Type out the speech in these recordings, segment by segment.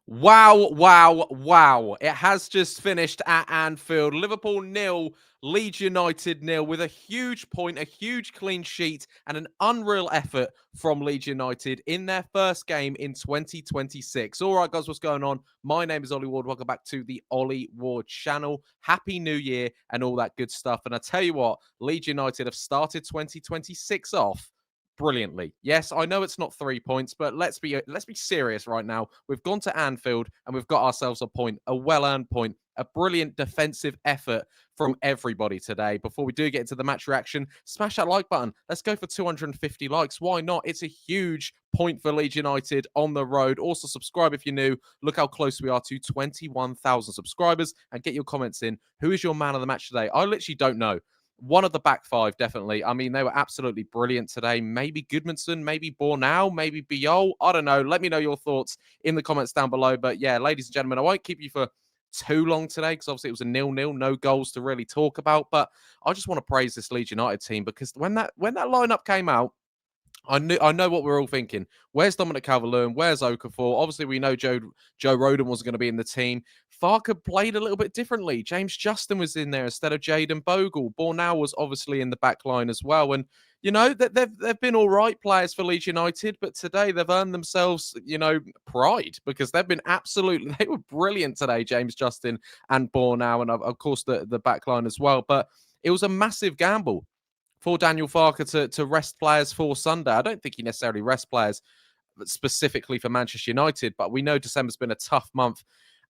Wow, wow, wow. It has just finished at Anfield. Liverpool nil, Leeds United nil, with a huge point, a huge clean sheet, and an unreal effort from Leeds United in their first game in 2026. All right, guys, what's going on? My name is Ollie Ward. Welcome back to the Ollie Ward channel. Happy New Year and all that good stuff. And I tell you what, Leeds United have started 2026 off brilliantly. Yes, I know it's not 3 points, but let's be serious right now. We've gone to Anfield and we've got ourselves a point, a well-earned point, a brilliant defensive effort from everybody today. Before we do get into the match reaction, smash that like button. Let's go for 250 likes. Why not? It's a huge point for Leeds United on the road. Also, subscribe if you're new. Look how close we are to 21,000 subscribers and get your comments in. Who is your man of the match today? I literally don't know. One of the back five, definitely. I mean, they were absolutely brilliant today. Maybe Goodmanson, maybe Bornau, maybe Biol. I don't know. Let me know your thoughts in the comments down below. But yeah, ladies and gentlemen, I won't keep you for too long today because obviously it was a 0-0, no goals to really talk about. But I just want to praise this Leeds United team because when that lineup came out, I know what we're all thinking. Where's Dominic Calvert Lewin? Where's Okafor? Obviously, we know Joe Rodon wasn't going to be in the team. Farke played a little bit differently. James Justin was in there instead of Jayden Bogle. Bornau was obviously in the back line as well. And, you know, they've been all right players for Leeds United, but today they've earned themselves, pride because they were brilliant today, James Justin and Bornau, and of course the back line as well. But it was a massive gamble for Daniel Farke to rest players for Sunday. I don't think he necessarily rests players specifically for Manchester United, but we know December's been a tough month.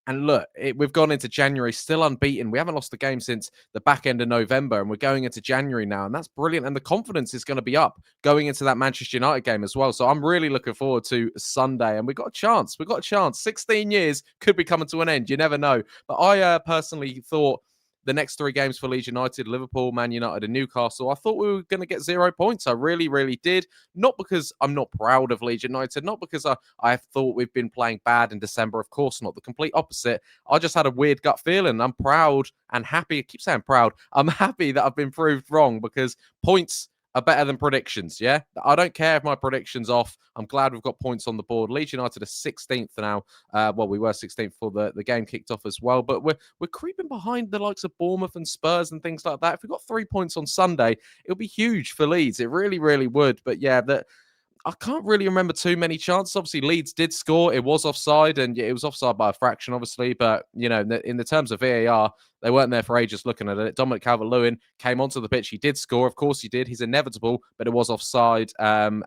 And look, we've gone into January still unbeaten. We haven't lost a game since the back end of November, and we're going into January now, and that's brilliant. And the confidence is going to be up going into that Manchester United game as well. So I'm really looking forward to Sunday, and we've got a chance. We've got a chance. 16 years could be coming to an end. You never know. But I personally thought the next three games for Leeds United, Liverpool, Man United, and Newcastle, I thought we were going to get 0 points. I really, really did. Not because I'm not proud of Leeds United, not because I thought we've been playing bad in December. Of course not. The complete opposite. I just had a weird gut feeling. I'm proud and happy. I keep saying proud. I'm happy that I've been proved wrong because points are better than predictions, yeah? I don't care if my prediction's off. I'm glad we've got points on the board. Leeds United are 16th now. Well, we were 16th before the game kicked off as well, but we're creeping behind the likes of Bournemouth and Spurs and things like that. If we got 3 points on Sunday, it would be huge for Leeds. It really, really would. But yeah, I can't really remember too many chances. Obviously, Leeds did score. It was offside, and it was offside by a fraction, obviously. But, in the terms of VAR, they weren't there for ages looking at it. Dominic Calvert Lewin came onto the pitch. He did score. Of course he did. He's inevitable, but it was offside. And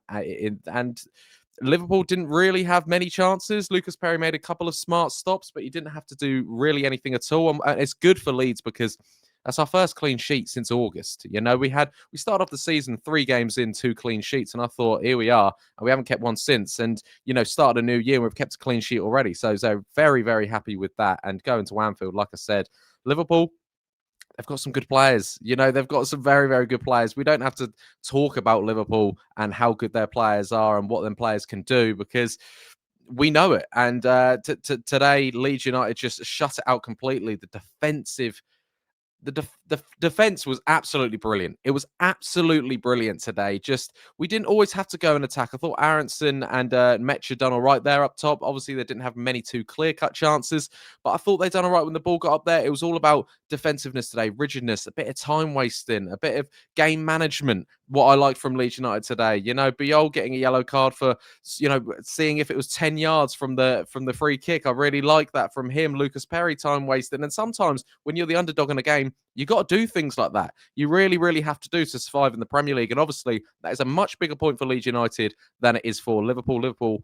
Liverpool didn't really have many chances. Lucas Perry made a couple of smart stops, but he didn't have to do really anything at all. And it's good for Leeds because that's our first clean sheet since August. We started off the season 3 games in, 2 clean sheets, and I thought, here we are, and we haven't kept one since. And started a new year, and we've kept a clean sheet already. So very, very happy with that. And going to Anfield, like I said, Liverpool, they've got some good players. They've got some very, very good players. We don't have to talk about Liverpool and how good their players are and what them players can do because we know it. And today, Leeds United just shut it out completely. The defense was absolutely brilliant. It was absolutely brilliant today. Just, we didn't always have to go and attack. I thought Aaronson and Metcha done all right there up top. Obviously, they didn't have many too clear-cut chances, but I thought they done all right when the ball got up there. It was all about defensiveness today, rigidness, a bit of time wasting, a bit of game management. What I liked from Leeds United today, Biol getting a yellow card for, seeing if it was 10 yards from the free kick. I really like that from him. Lucas Perry, time wasted. And sometimes when you're the underdog in a game, you got to do things like that. You really, really have to do to survive in the Premier League. And obviously, that is a much bigger point for Leeds United than it is for Liverpool. Liverpool,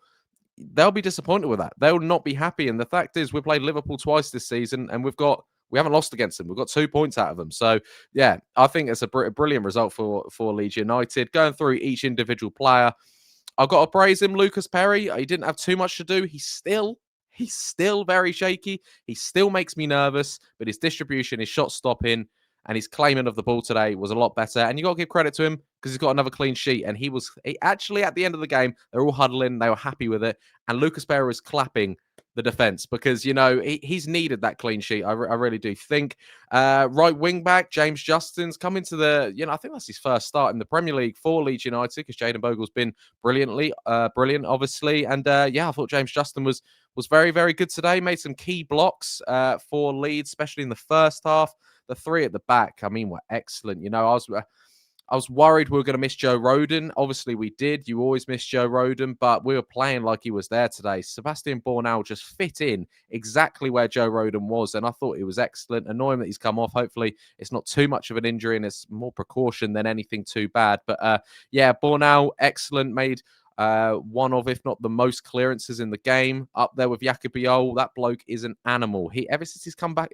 they'll be disappointed with that. They'll not be happy. And the fact is, we've played Liverpool twice this season, and we haven't lost against them. We've got 2 points out of them. So, yeah, I think it's a brilliant result for Leeds United. Going through each individual player, I've got to praise him, Lucas Perry. He didn't have too much to do. He's still very shaky. He still makes me nervous, but his distribution, his shot stopping, and his claiming of the ball today was a lot better. And you got to give credit to him because he's got another clean sheet. And he actually, at the end of the game, they're all huddling. They were happy with it. And Lucas Perry was clapping the defense because, he's needed that clean sheet. I really do think. Right wing back, James Justin's coming to I think that's his first start in the Premier League for Leeds United because Jayden Bogle's been brilliant, obviously. And I thought James Justin was very, very good today. Made some key blocks for Leeds, especially in the first half. The three at the back, I mean, were excellent. I was worried we were going to miss Joe Rodon. Obviously, we did. You always miss Joe Rodon, but we were playing like he was there today. Sebastian Bornau just fit in exactly where Joe Rodon was, and I thought he was excellent. Annoying that he's come off. Hopefully, it's not too much of an injury and it's more precaution than anything too bad. But Bornau, excellent. Made one of, if not the most clearances in the game, up there with Jacobiol. That bloke is an animal. Ever since he's come back,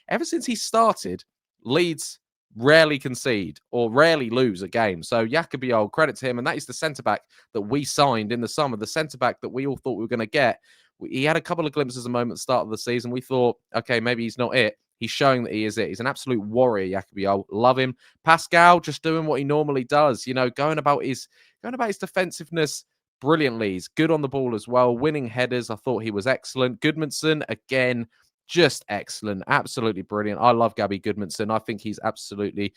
ever since he started, Leeds rarely concede or rarely lose a game. So Jacobiol, credit to him. And that is the centre-back that we signed in the summer, the centre-back that we all thought we were going to get. He had a couple of glimpses of moment at the start of the season. We thought, okay, maybe he's not it. He's showing that he is it. He's an absolute warrior, Jacobiol. Love him. Pascal just doing what he normally does, going about his defensiveness brilliantly. He's good on the ball as well. Winning headers, I thought he was excellent. Goodmanson, again, just excellent. Absolutely brilliant. I love Gabby Goodmanson. I think he's absolutely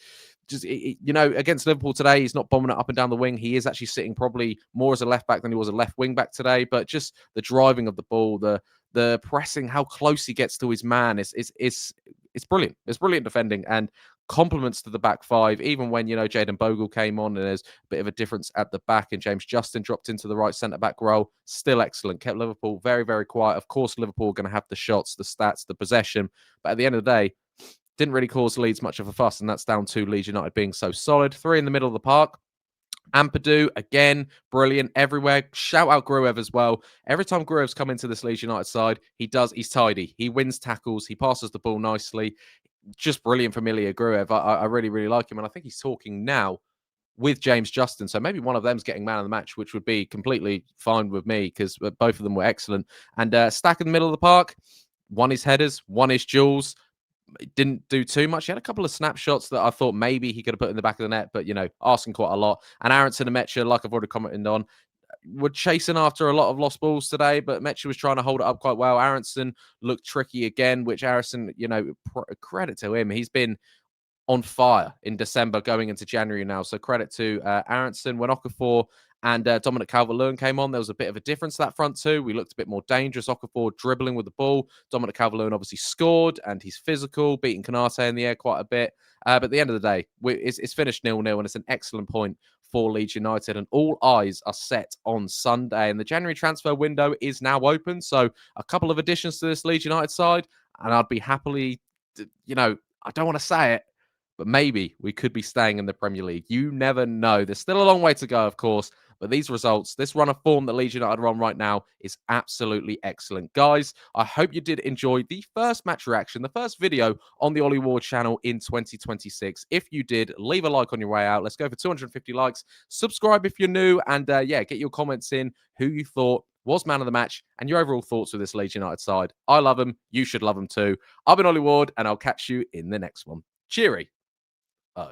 just, against Liverpool today, he's not bombing it up and down the wing. He is actually sitting probably more as a left back than he was a left wing back today. But just the driving of the ball, the pressing, how close he gets to his man, it's brilliant. It's brilliant defending and compliments to the back five. Even when Jayden Bogle came on and there's a bit of a difference at the back, and James Justin dropped into the right centre back role, still excellent. Kept Liverpool very, very quiet. Of course, Liverpool are going to have the shots, the stats, the possession, but at the end of the day, didn't really cause Leeds much of a fuss, and that's down to Leeds United being so solid. Three in the middle of the park. Ampadu, again, brilliant everywhere. Shout out Gruev as well. Every time Gruev's come into this Leeds United side, he's tidy. He wins tackles. He passes the ball nicely. Just brilliant familiar Gruev. I really, really like him. And I think he's talking now with James Justin. So maybe one of them's getting man of the match, which would be completely fine with me because both of them were excellent. And Stack in the middle of the park, one is headers, one is duels. Didn't do too much. He had a couple of snapshots that I thought maybe he could have put in the back of the net, but, asking quite a lot. And Aaronson and Metcha, like I've already commented on, were chasing after a lot of lost balls today, but Metcha was trying to hold it up quite well. Aaronson looked tricky again, which Aaronson, credit to him. He's been on fire in December going into January now. So credit to Aaronson. When Okafor and Dominic Calvert Lewin came on, there was a bit of a difference to that front two. We looked a bit more dangerous. Okafor dribbling with the ball. Dominic Calvert Lewin obviously scored, and he's physical, beating Canate in the air quite a bit. But at the end of the day, it's finished 0-0, and it's an excellent point for Leeds United. And all eyes are set on Sunday. And the January transfer window is now open. So a couple of additions to this Leeds United side, and I'd be happily, I don't want to say it, but maybe we could be staying in the Premier League. You never know. There's still a long way to go, of course, but these results, this run of form that Leeds United are on right now is absolutely excellent. Guys, I hope you did enjoy the first match reaction, the first video on the Ollie Ward channel in 2026. If you did, leave a like on your way out. Let's go for 250 likes. Subscribe if you're new, and get your comments in who you thought was man of the match and your overall thoughts with this Leeds United side. I love them. You should love them too. I've been Ollie Ward, and I'll catch you in the next one. Cheery. Oh.